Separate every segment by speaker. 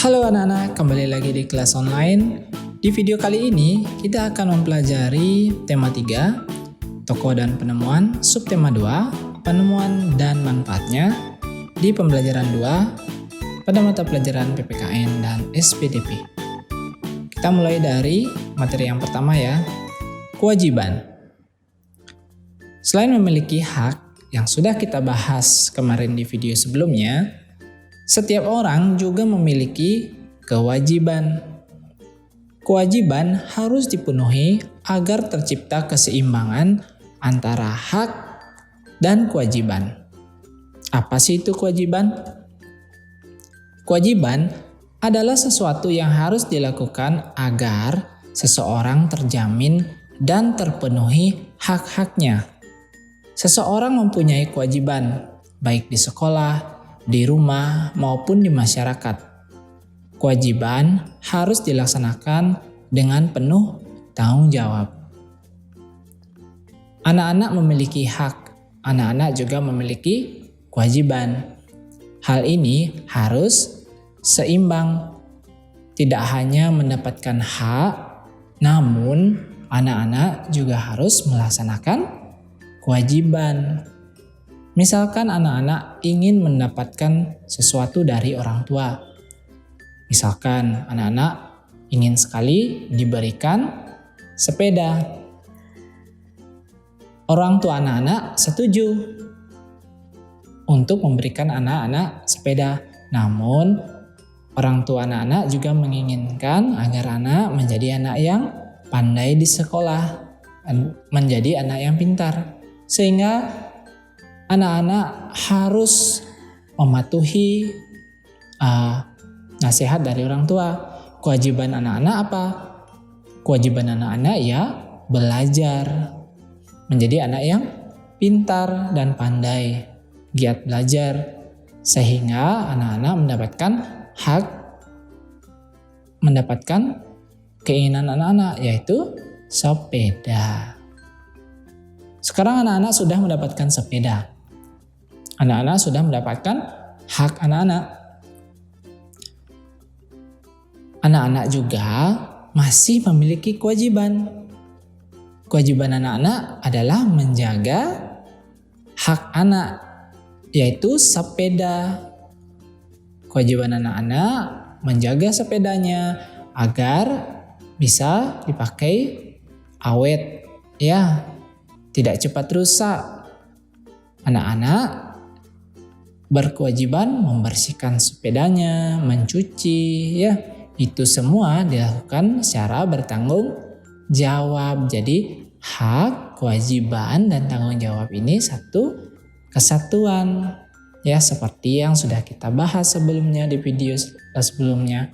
Speaker 1: Halo anak-anak, kembali lagi di kelas online. Di video kali ini kita akan mempelajari tema 3, tokoh dan penemuan, subtema 2, penemuan dan manfaatnya di pembelajaran 2 pada mata pelajaran PPKN dan SPDP. Kita mulai dari materi yang pertama ya, kewajiban. Selain memiliki hak yang sudah kita bahas kemarin di video sebelumnya, setiap orang juga memiliki kewajiban. Kewajiban harus dipenuhi agar tercipta keseimbangan antara hak dan kewajiban. Apa sih itu kewajiban? Kewajiban adalah sesuatu yang harus dilakukan agar seseorang terjamin dan terpenuhi hak-haknya. Seseorang mempunyai kewajiban, baik di sekolah, di rumah maupun di masyarakat. Kewajiban harus dilaksanakan dengan penuh tanggung jawab. Anak-anak memiliki hak, anak-anak juga memiliki kewajiban. Hal ini harus seimbang. Tidak hanya mendapatkan hak, namun anak-anak juga harus melaksanakan kewajiban. Misalkan anak-anak ingin mendapatkan sesuatu dari orang tua. Misalkan anak-anak ingin sekali diberikan sepeda. Orang tua anak-anak setuju untuk memberikan anak-anak sepeda. Namun orang tua anak-anak juga menginginkan agar anak menjadi anak yang pandai di sekolah, menjadi anak yang pintar. Sehingga anak-anak harus mematuhi nasihat dari orang tua. Kewajiban anak-anak apa? Kewajiban anak-anak ya belajar. Menjadi anak yang pintar dan pandai, giat belajar. Sehingga anak-anak mendapatkan keinginan anak-anak, yaitu sepeda. Sekarang anak-anak sudah mendapatkan sepeda. Anak-anak sudah mendapatkan hak anak-anak. Anak-anak juga masih memiliki kewajiban. Kewajiban anak-anak adalah menjaga hak anak, yaitu sepeda. Kewajiban anak-anak menjaga sepedanya agar bisa dipakai awet, ya, tidak cepat rusak. Anak-anak berkewajiban membersihkan sepedanya, mencuci, ya. Itu semua dilakukan secara bertanggung jawab. Jadi hak, kewajiban, dan tanggung jawab ini satu kesatuan. Ya, seperti yang sudah kita bahas sebelumnya di video sebelumnya.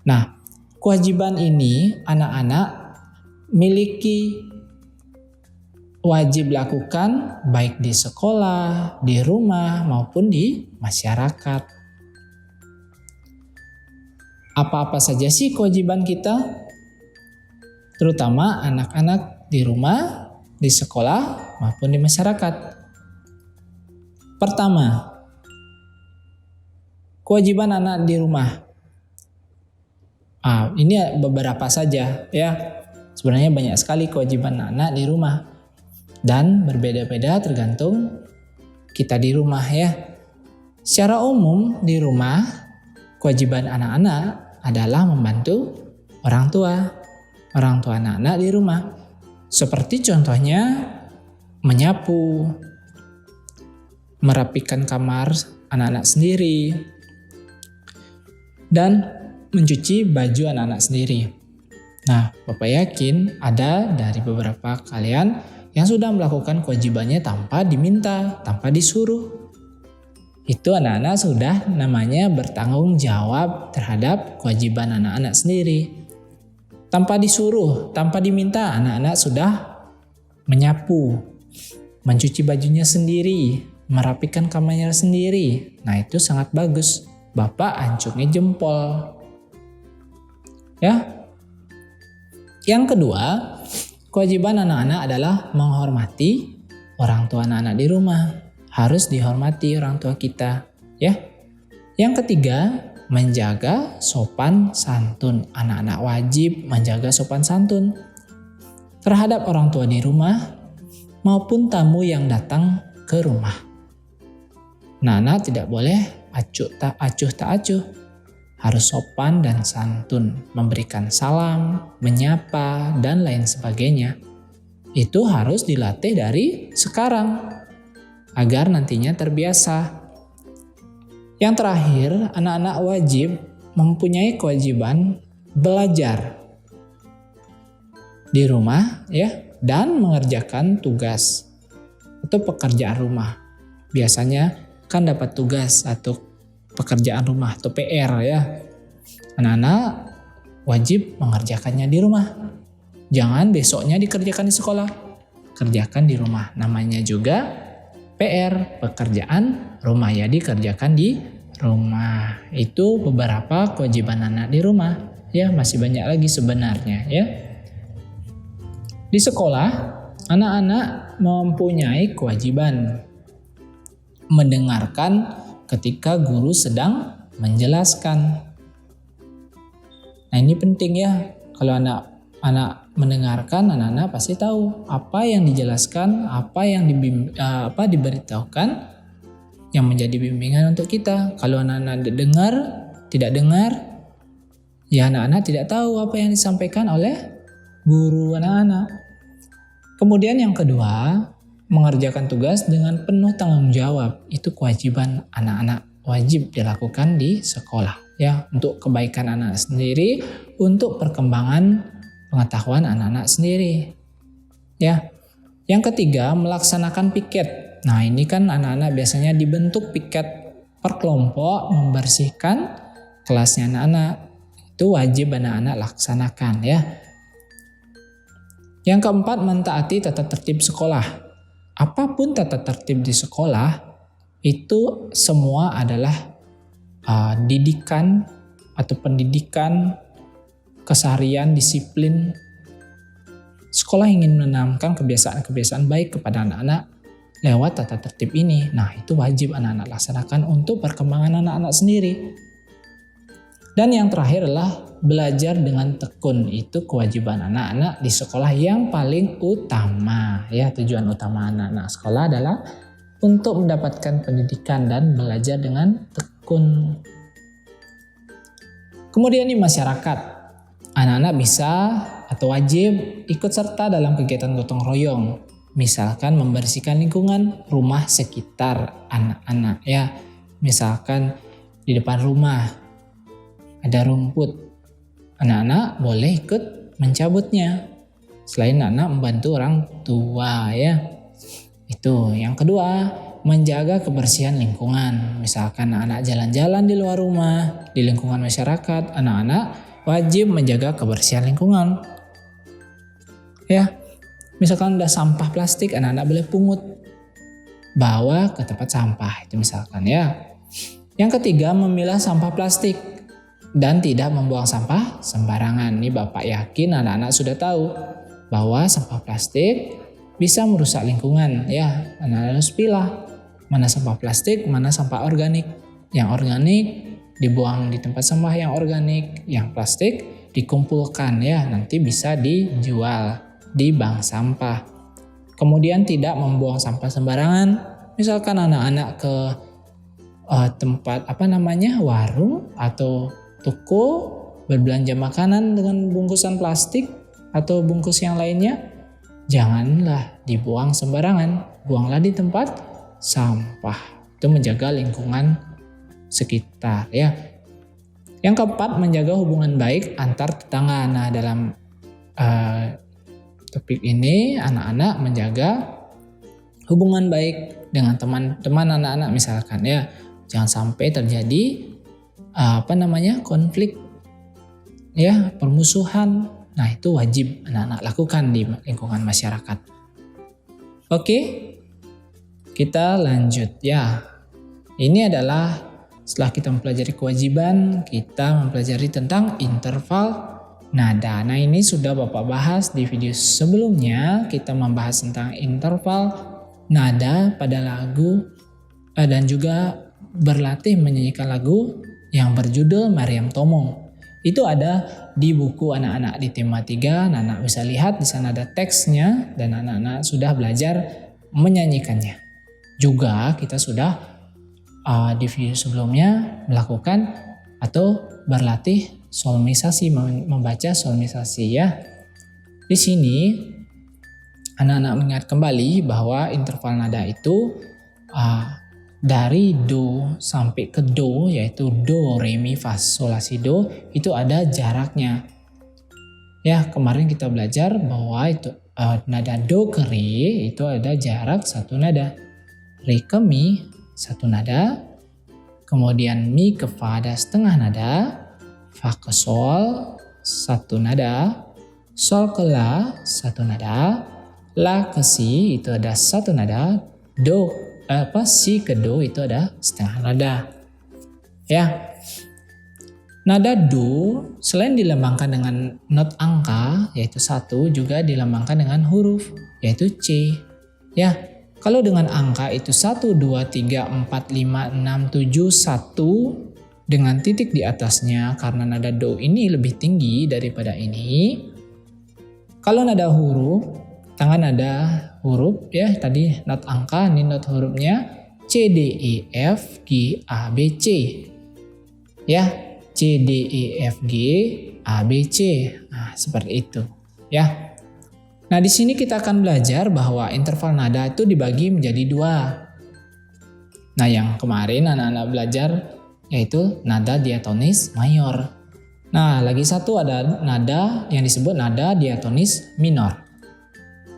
Speaker 1: Nah, kewajiban ini anak-anak miliki, wajib lakukan baik di sekolah, di rumah, maupun di masyarakat. Apa-apa saja sih kewajiban kita? Terutama anak-anak di rumah, di sekolah, maupun di masyarakat. Pertama, kewajiban anak di rumah. Ini beberapa saja ya. Sebenarnya banyak sekali kewajiban anak di rumah. Dan berbeda-beda tergantung kita di rumah ya. Secara umum di rumah, kewajiban anak-anak adalah membantu orang tua anak-anak di rumah. Seperti contohnya menyapu, merapikan kamar anak-anak sendiri, dan mencuci baju anak-anak sendiri. Nah, Bapak yakin ada dari beberapa kalian yang sudah melakukan kewajibannya tanpa diminta, tanpa disuruh. Itu anak-anak sudah namanya bertanggung jawab terhadap kewajiban anak-anak sendiri. Tanpa disuruh, tanpa diminta, anak-anak sudah menyapu, mencuci bajunya sendiri, merapikan kamarnya sendiri. Nah, itu sangat bagus. Bapak acungi jempol. Ya. Yang kedua, kewajiban anak-anak adalah menghormati orang tua anak-anak di rumah. Harus dihormati orang tua kita, ya. Yang ketiga, menjaga sopan santun. Anak-anak wajib menjaga sopan santun terhadap orang tua di rumah maupun tamu yang datang ke rumah. Anak-anak tidak boleh acuh tak acuh. Harus sopan dan santun, memberikan salam, menyapa, dan lain sebagainya. Itu harus dilatih dari sekarang agar nantinya terbiasa. Yang terakhir, anak-anak wajib mempunyai kewajiban belajar di rumah ya dan mengerjakan tugas atau pekerjaan rumah. Biasanya kan dapat tugas atau pekerjaan rumah atau PR ya. Anak-anak wajib mengerjakannya di rumah. Jangan besoknya dikerjakan di sekolah. Kerjakan di rumah. Namanya juga PR, pekerjaan rumah ya, dikerjakan di rumah. Itu beberapa kewajiban anak di rumah. Ya, masih banyak lagi sebenarnya ya. Di sekolah, anak-anak mempunyai kewajiban mendengarkan ketika guru sedang menjelaskan. Nah, ini penting ya. Kalau anak mendengarkan, anak-anak pasti tahu apa yang dijelaskan, apa yang diberitahukan yang menjadi bimbingan untuk kita. Kalau anak-anak tidak dengar, ya anak-anak tidak tahu apa yang disampaikan oleh guru anak-anak. Kemudian yang kedua, mengerjakan tugas dengan penuh tanggung jawab. Itu kewajiban anak-anak, wajib dilakukan di sekolah ya, untuk kebaikan anak sendiri, untuk perkembangan pengetahuan anak-anak sendiri ya. Yang ketiga, melaksanakan piket. Nah, ini kan anak-anak biasanya dibentuk piket per kelompok membersihkan kelasnya anak-anak. Itu wajib anak-anak laksanakan ya. Yang keempat, mentaati tata tertib sekolah. Apapun tata tertib di sekolah, itu semua adalah didikan atau pendidikan, keseharian, disiplin. Sekolah ingin menanamkan kebiasaan-kebiasaan baik kepada anak-anak lewat tata tertib ini. Nah, itu wajib anak-anak laksanakan untuk perkembangan anak-anak sendiri. Dan yang terakhir adalah belajar dengan tekun. Itu kewajiban anak-anak di sekolah yang paling utama ya. Tujuan utama anak-anak sekolah adalah untuk mendapatkan pendidikan dan belajar dengan tekun. Kemudian di masyarakat, anak-anak bisa atau wajib ikut serta dalam kegiatan gotong royong. Misalkan membersihkan lingkungan rumah sekitar anak-anak ya. Misalkan di depan rumah ada rumput, anak-anak boleh ikut mencabutnya. Selain anak membantu orang tua ya. Itu. Yang kedua, menjaga kebersihan lingkungan. Misalkan anak-anak jalan-jalan di luar rumah, di lingkungan masyarakat, anak-anak wajib menjaga kebersihan lingkungan. Ya. Misalkan ada sampah plastik, anak-anak boleh pungut, bawa ke tempat sampah. Itu misalkan ya. Yang ketiga, memilah sampah plastik dan tidak membuang sampah sembarangan. Ini Bapak yakin anak-anak sudah tahu bahwa sampah plastik bisa merusak lingkungan ya. Anak-anak harus pilah mana sampah plastik, mana sampah organik. Yang organik dibuang di tempat sampah yang organik, yang plastik dikumpulkan ya, nanti bisa dijual di bank sampah. Kemudian tidak membuang sampah sembarangan. Misalkan anak-anak ke tempat warung atau toko berbelanja makanan dengan bungkusan plastik atau bungkus yang lainnya, janganlah dibuang sembarangan, buanglah di tempat sampah. Itu menjaga lingkungan sekitar ya. Yang keempat, menjaga hubungan baik antar tetangga. Nah, dalam topik ini anak-anak menjaga hubungan baik dengan teman-teman anak-anak misalkan ya. Jangan sampai terjadi konflik ya, permusuhan. Nah, itu wajib anak-anak lakukan di lingkungan masyarakat. Oke, kita lanjut ya. Ini adalah setelah kita mempelajari kewajiban, kita mempelajari tentang interval nada. Nah, ini sudah Bapak bahas di video sebelumnya. Kita membahas tentang interval nada pada lagu dan juga berlatih menyanyikan lagu yang berjudul Mariam Tomong. Itu ada di buku anak-anak di tema 3. Anak-anak bisa lihat di sana ada teksnya dan anak-anak sudah belajar menyanyikannya. Juga kita sudah di video sebelumnya melakukan atau berlatih solmisasi, membaca solmisasi ya. Di sini anak-anak mengingat kembali bahwa interval nada itu dari do sampai ke do, yaitu do, re, mi, fa, sol, la, si, do, itu ada jaraknya. Ya, kemarin kita belajar bahwa itu nada do ke re itu ada jarak satu nada. Re ke mi satu nada, kemudian mi ke fa ada setengah nada, fa ke sol satu nada, sol ke la satu nada, la ke si itu ada satu nada, si ke do itu ada setengah nada. Ya. Nada do selain dilambangkan dengan not angka yaitu 1, juga dilambangkan dengan huruf yaitu C. Ya. Kalau dengan angka itu 1, 2, 3, 4, 5, 6, 7, 1 dengan titik di atasnya karena nada do ini lebih tinggi daripada ini. Kalau nada huruf, tangan nada huruf ya, tadi not angka, ini not hurufnya C, D, E, F, G, A, B, C. Ya, C, D, E, F, G, A, B, C. Nah, seperti itu ya. Nah, di sini kita akan belajar bahwa interval nada itu dibagi menjadi 2. Nah, yang kemarin anak-anak belajar yaitu nada diatonis mayor. Nah, lagi satu ada nada yang disebut nada diatonis minor.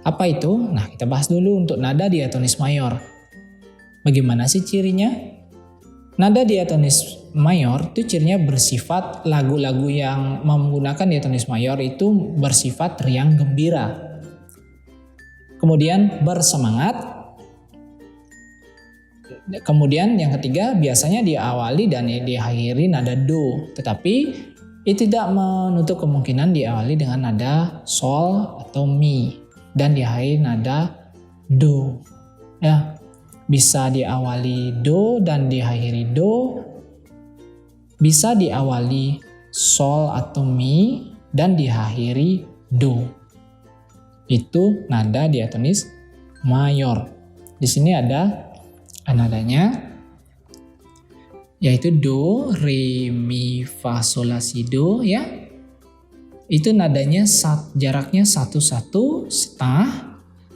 Speaker 1: Apa itu? Nah, kita bahas dulu untuk nada diatonis mayor. Bagaimana sih cirinya? Nada diatonis mayor itu cirinya bersifat, lagu-lagu yang menggunakan diatonis mayor itu bersifat riang gembira. Kemudian bersemangat. Kemudian yang ketiga biasanya diawali dan diakhiri nada do. Tetapi itu tidak menutup kemungkinan diawali dengan nada sol atau mi dan diakhiri nada do. Ya, bisa diawali do dan diakhiri do. Bisa diawali sol atau mi dan diakhiri do. Itu nada diatonis mayor. Di sini ada nadanya yaitu do, re, mi, fa, sol, la, si, do ya. Itu nadanya jaraknya 1, 1, setengah,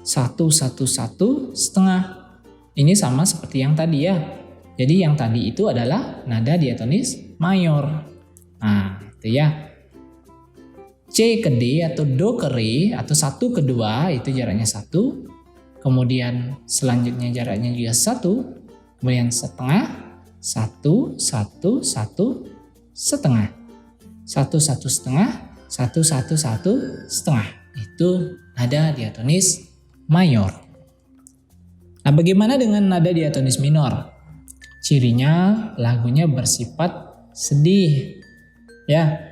Speaker 1: 1, 1, 1, setengah. Ini sama seperti yang tadi ya. Jadi yang tadi itu adalah nada diatonis mayor. Nah, itu ya. C ke D atau do ke re atau 1 ke 2 itu jaraknya 1. Kemudian selanjutnya jaraknya juga 1. Kemudian setengah, 1, 1, 1, setengah. 1, 1 setengah, 1, 1, 1 setengah. Itu nada diatonis mayor. Nah, bagaimana dengan nada diatonis minor? Cirinya lagunya bersifat sedih. Ya.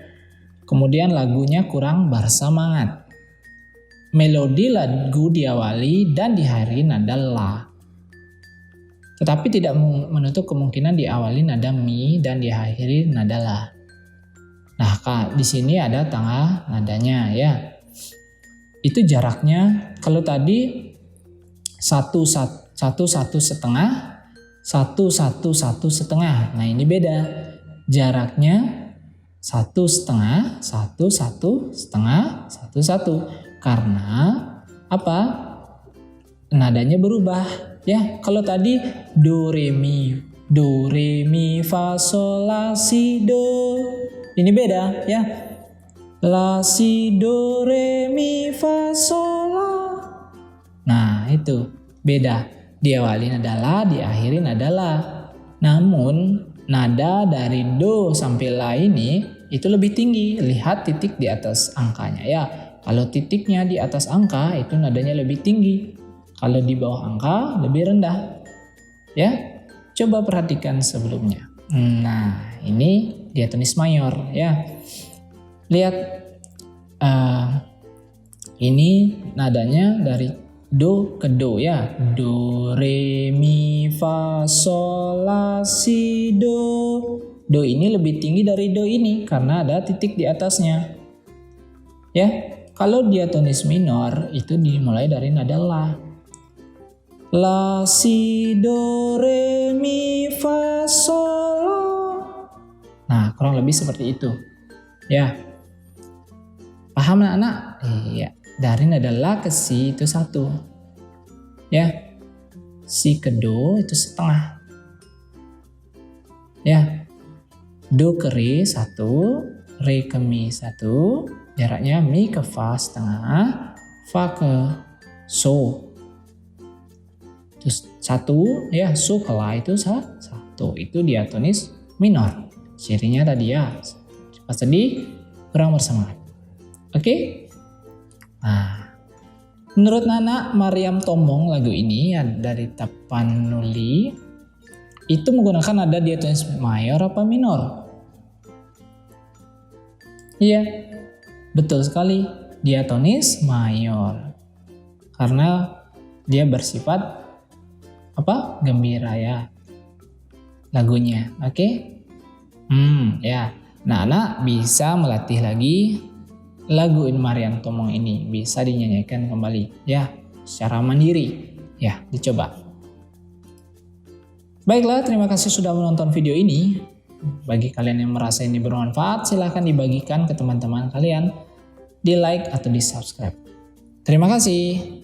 Speaker 1: Kemudian lagunya kurang bersemangat. Melodi lagu diawali dan diakhiri nada la. Tetapi tidak menutup kemungkinan diawali nada mi dan diakhiri nada la. Nah, di sini ada tengah nadanya ya. Itu jaraknya kalau tadi 1, 1, 1 setengah, 1, 1, 1 setengah. Nah, ini beda. Jaraknya 1 setengah, 1, 1 setengah, 1, 1. Karena apa? Nadanya berubah. Ya, kalau tadi do, re, mi, fa, sol, la, si, do. Ini beda ya. La, si, do, re, mi, fa, sol, la. Nah, itu beda. Diawali nada la, diakhiri nada la. Namun nada dari do sampai la ini itu lebih tinggi. Lihat titik di atas angkanya ya. Kalau titiknya di atas angka itu nadanya lebih tinggi. Kalau di bawah angka lebih rendah. Ya, coba perhatikan sebelumnya. Nah, ini diatonis mayor ya. Lihat ini nadanya dari do ke do ya. Do, re, mi, fa, sol, la, si, do. Do ini lebih tinggi dari do ini karena ada titik di atasnya. Ya, kalau diatonis minor itu dimulai dari nada la. La, si, do, re, mi, fa, sol, la. Nah, kurang lebih seperti itu. Ya, paham anak-anak? Iya, dari nada la ke si itu satu. Ya, si ke do itu setengah. Ya, do ke re satu, re ke mi satu, jaraknya mi ke fa setengah, fa ke so. Terus satu, ya so ke la itu satu. Itu diatonis minor. Cirinya tadi ya, pas sedih, kurang bersemangat. Oke? Nah, menurut Nana Mariam Tomong lagu ini ya, dari Tapanuli itu menggunakan nada diatonis mayor apa minor? Iya, betul sekali, diatonis mayor. Karena dia bersifat apa? Gembira ya lagunya. Oke? Ya. Nah, anak bisa melatih lagi lagu Mariam Tomong ini, bisa dinyanyikan kembali ya secara mandiri. Ya, dicoba. Baiklah, terima kasih sudah menonton video ini. Bagi kalian yang merasa ini bermanfaat, silahkan dibagikan ke teman-teman kalian, di like atau di subscribe. Terima kasih.